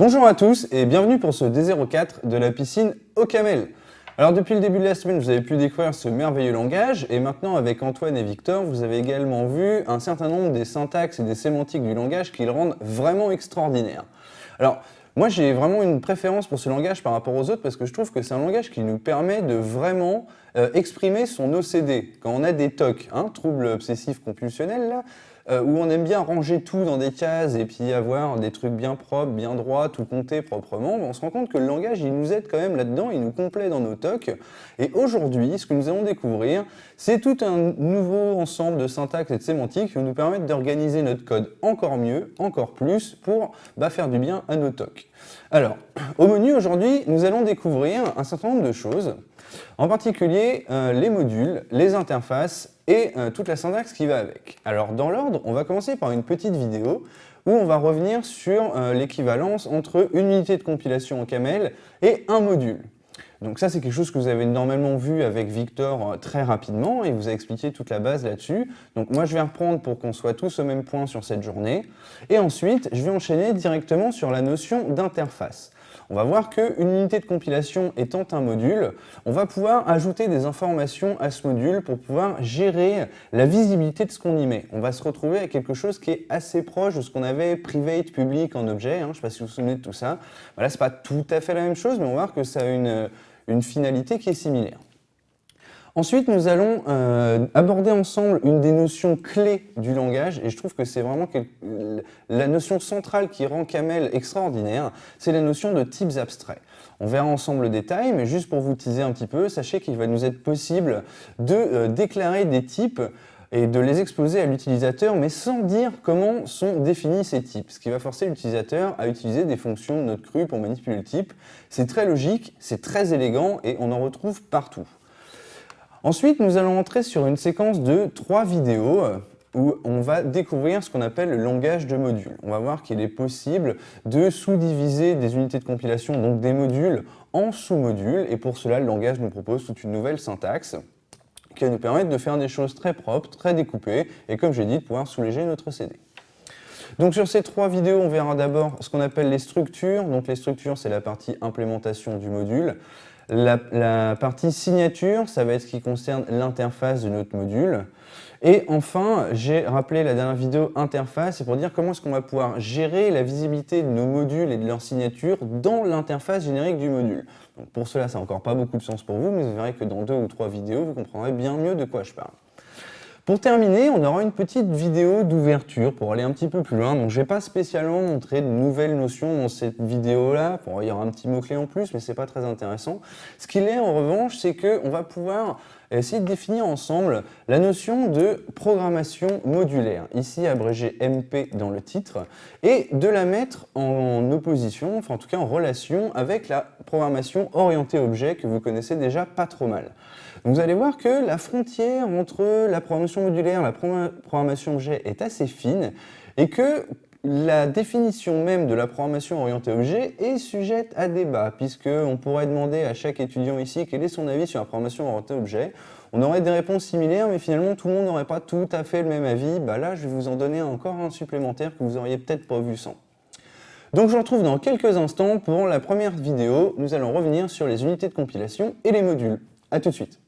Bonjour à tous et bienvenue pour ce D04 de la piscine OCaml. Alors depuis le début de la semaine, vous avez pu découvrir ce merveilleux langage et maintenant avec Antoine et Victor, vous avez également vu un certain nombre des syntaxes et des sémantiques du langage qui le rendent vraiment extraordinaire. Alors, moi j'ai vraiment une préférence pour ce langage par rapport aux autres parce que je trouve que c'est un langage qui nous permet de vraiment exprimer son OCD. Quand on a des TOC, troubles obsessifs compulsionnels là, où on aime bien ranger tout dans des cases et puis avoir des trucs bien propres, bien droits, tout compter proprement, on se rend compte que le langage il nous aide quand même là-dedans, il nous complaît dans nos TOC. Et aujourd'hui, ce que nous allons découvrir, c'est tout un nouveau ensemble de syntaxes et de sémantiques qui vont nous permettre d'organiser notre code encore mieux, encore plus, pour faire du bien à nos TOC. Alors, au menu aujourd'hui, nous allons découvrir un certain nombre de choses, en particulier les modules, les interfaces et toute la syntaxe qui va avec. Alors dans l'ordre, on va commencer par une petite vidéo où on va revenir sur l'équivalence entre une unité de compilation OCaml et un module. Donc ça c'est quelque chose que vous avez normalement vu avec Victor très rapidement, il vous a expliqué toute la base là-dessus. Donc moi je vais reprendre pour qu'on soit tous au même point sur cette journée. Et ensuite je vais enchaîner directement sur la notion d'interface. On va voir qu'une unité de compilation étant un module, on va pouvoir ajouter des informations à ce module pour pouvoir gérer la visibilité de ce qu'on y met. On va se retrouver avec quelque chose qui est assez proche de ce qu'on avait private, public en objet, je ne sais pas si vous vous souvenez de tout ça. Voilà, ce n'est pas tout à fait la même chose, mais on va voir que ça a une finalité qui est similaire. Ensuite, nous allons aborder ensemble une des notions clés du langage, et je trouve que c'est vraiment la notion centrale qui rend Caml extraordinaire, c'est la notion de types abstraits. On verra ensemble le détail, mais juste pour vous teaser un petit peu, sachez qu'il va nous être possible de déclarer des types et de les exposer à l'utilisateur, mais sans dire comment sont définis ces types, ce qui va forcer l'utilisateur à utiliser des fonctions de note crue pour manipuler le type. C'est très logique, c'est très élégant, et on en retrouve partout. Ensuite, nous allons entrer sur une séquence de 3 vidéos où on va découvrir ce qu'on appelle le langage de modules. On va voir qu'il est possible de sous-diviser des unités de compilation, donc des modules, en sous-modules, et pour cela, le langage nous propose toute une nouvelle syntaxe qui va nous permettre de faire des choses très propres, très découpées, et comme j'ai dit, de pouvoir soulager notre CD. Donc sur ces 3 vidéos, on verra d'abord ce qu'on appelle les structures. Donc les structures, c'est la partie implémentation du module. La partie signature, ça va être ce qui concerne l'interface de notre module. Et enfin, j'ai rappelé la dernière vidéo interface, c'est pour dire comment est-ce qu'on va pouvoir gérer la visibilité de nos modules et de leur signature dans l'interface générique du module. Donc pour cela, ça n'a encore pas beaucoup de sens pour vous, mais vous verrez que dans 2 ou 3 vidéos, vous comprendrez bien mieux de quoi je parle. Pour terminer, on aura une petite vidéo d'ouverture pour aller un petit peu plus loin. Donc, je ne vais pas spécialement montrer de nouvelles notions dans cette vidéo-là. Bon, il y aura un petit mot-clé en plus, mais ce n'est pas très intéressant. Ce qu'il est en revanche, c'est qu'on va pouvoir essayer de définir ensemble la notion de programmation modulaire, ici abrégé MP dans le titre, et de la mettre en opposition, enfin en tout cas en relation avec la programmation orientée objet que vous connaissez déjà pas trop mal. Donc vous allez voir que la frontière entre la programmation modulaire et la programmation objet est assez fine et que la définition même de la programmation orientée objet est sujette à débat, puisqu'on pourrait demander à chaque étudiant ici quel est son avis sur la programmation orientée objet. On aurait des réponses similaires, mais finalement tout le monde n'aurait pas tout à fait le même avis. Là, je vais vous en donner encore un supplémentaire que vous auriez peut-être pas vu sans. Donc je vous retrouve dans quelques instants pour la première vidéo. Nous allons revenir sur les unités de compilation et les modules. A tout de suite.